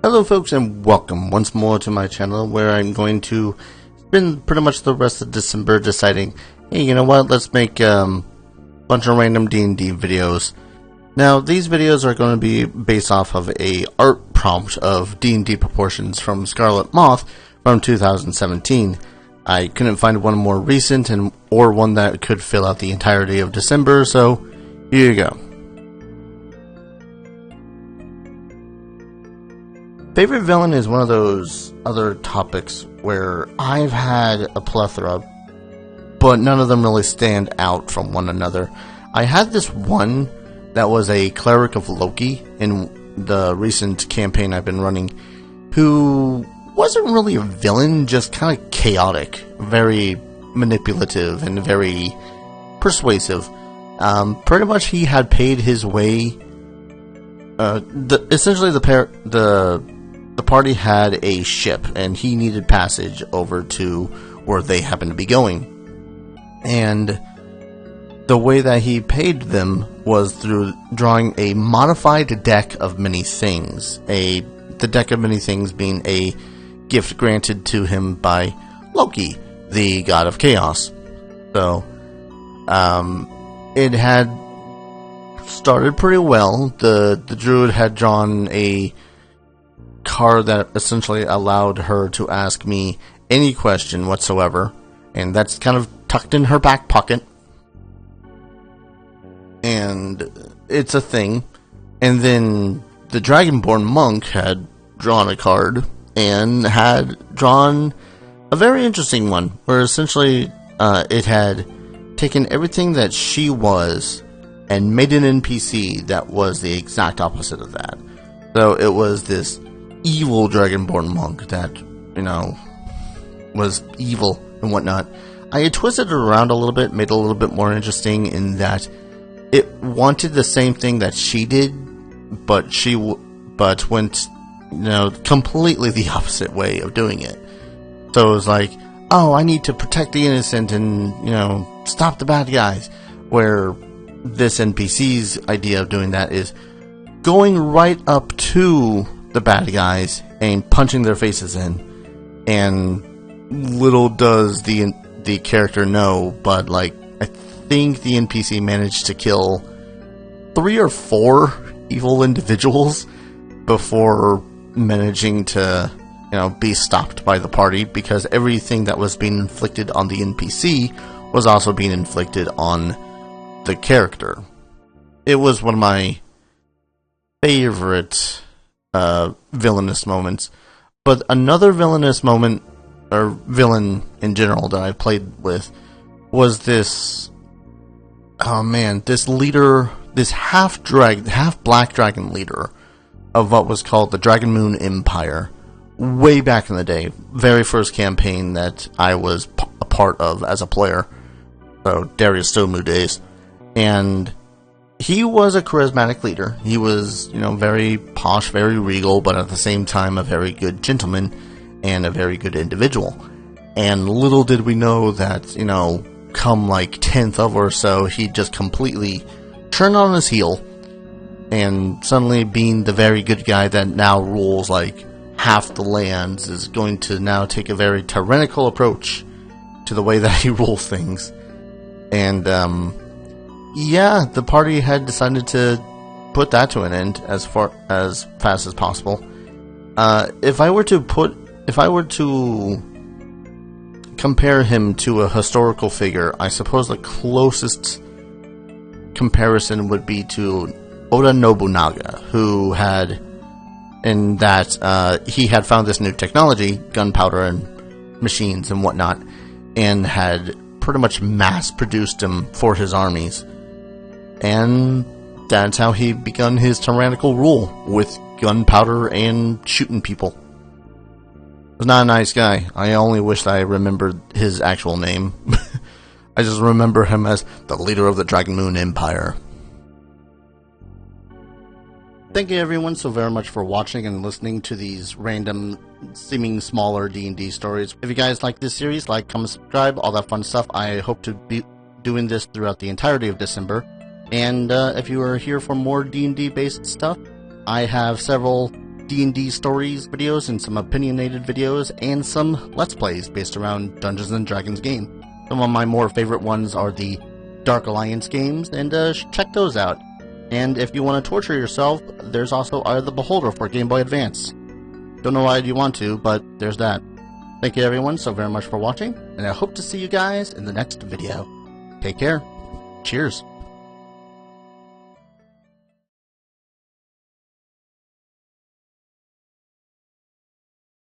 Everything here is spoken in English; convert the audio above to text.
Hello folks, and welcome once more to my channel, where I'm going to spend pretty much the rest of December deciding, hey, you know what, let's make a bunch of random D&D videos. Now, these videos are going to be based off of a art prompt of D&D proportions from Scarlet Moth from 2017. I couldn't find one more recent or one that could fill out the entirety of December, so here you go. Favorite villain is one of those other topics where I've had a plethora, but none of them really stand out from one another. I had this one that was a cleric of Loki in the recent campaign I've been running, who wasn't really a villain, just kind of chaotic, very manipulative, and very persuasive. Pretty much he had paid his way. Essentially the party had a ship, and he needed passage over to where they happened to be going. And the way that he paid them was through drawing a modified deck of many things. The deck of many things being a gift granted to him by Loki, the god of chaos. So, it had started pretty well. The druid had drawn a card that essentially allowed her to ask me any question whatsoever, and that's kind of tucked in her back pocket, and it's a thing. And then the Dragonborn monk had drawn a card and had drawn a very interesting one, where essentially it had taken everything that she was and made an NPC that was the exact opposite of that. So it was this evil Dragonborn monk that, you know, was evil and whatnot. I had twisted it around a little bit, made it a little bit more interesting in that it wanted the same thing that she did, but went, you know, completely the opposite way of doing it. So it was like, oh, I need to protect the innocent and, you know, stop the bad guys. Where this NPC's idea of doing that is going right up to the bad guys and punching their faces in. And little does the character know, but like, I think the NPC managed to kill 3 or 4 evil individuals before managing to, you know, be stopped by the party, because everything that was being inflicted on the NPC was also being inflicted on the character. It was one of my favorite villainous moments. But another villainous moment, or villain in general, that I played with was this, oh man, this leader, this half black dragon leader of what was called the Dragon Moon Empire, way back in the day, very first campaign that I was a part of as a player, so Darius Stomu days. And he was a charismatic leader. He was, you know, very posh, very regal, but at the same time a very good gentleman and a very good individual. And little did we know that, you know, come like 10th of or so, he'd just completely turn on his heel, and suddenly being the very good guy that now rules like half the lands is going to now take a very tyrannical approach to the way that he rules things. And yeah, the party had decided to put that to an end as fast as possible. If I were to compare him to a historical figure, I suppose the closest comparison would be to Oda Nobunaga, who had, in that he had found this new technology, gunpowder and machines and whatnot, and had pretty much mass-produced them for his armies. And that's how he begun his tyrannical rule, with gunpowder and shooting people. He was not a nice guy. I only wish that I remembered his actual name. I just remember him as the leader of the Dragon Moon Empire. Thank you everyone so very much for watching and listening to these random, seeming smaller D&D stories. If you guys like this series, like, comment, subscribe, all that fun stuff. I hope to be doing this throughout the entirety of December. And if you are here for more D&D based stuff, I have several D&D stories videos and some opinionated videos and some Let's Plays based around Dungeons & Dragons game. Some of my more favorite ones are the Dark Alliance games, and check those out. And if you want to torture yourself, there's also Eye of the Beholder for Game Boy Advance. Don't know why you want to, but there's that. Thank you everyone so very much for watching, and I hope to see you guys in the next video. Take care. Cheers.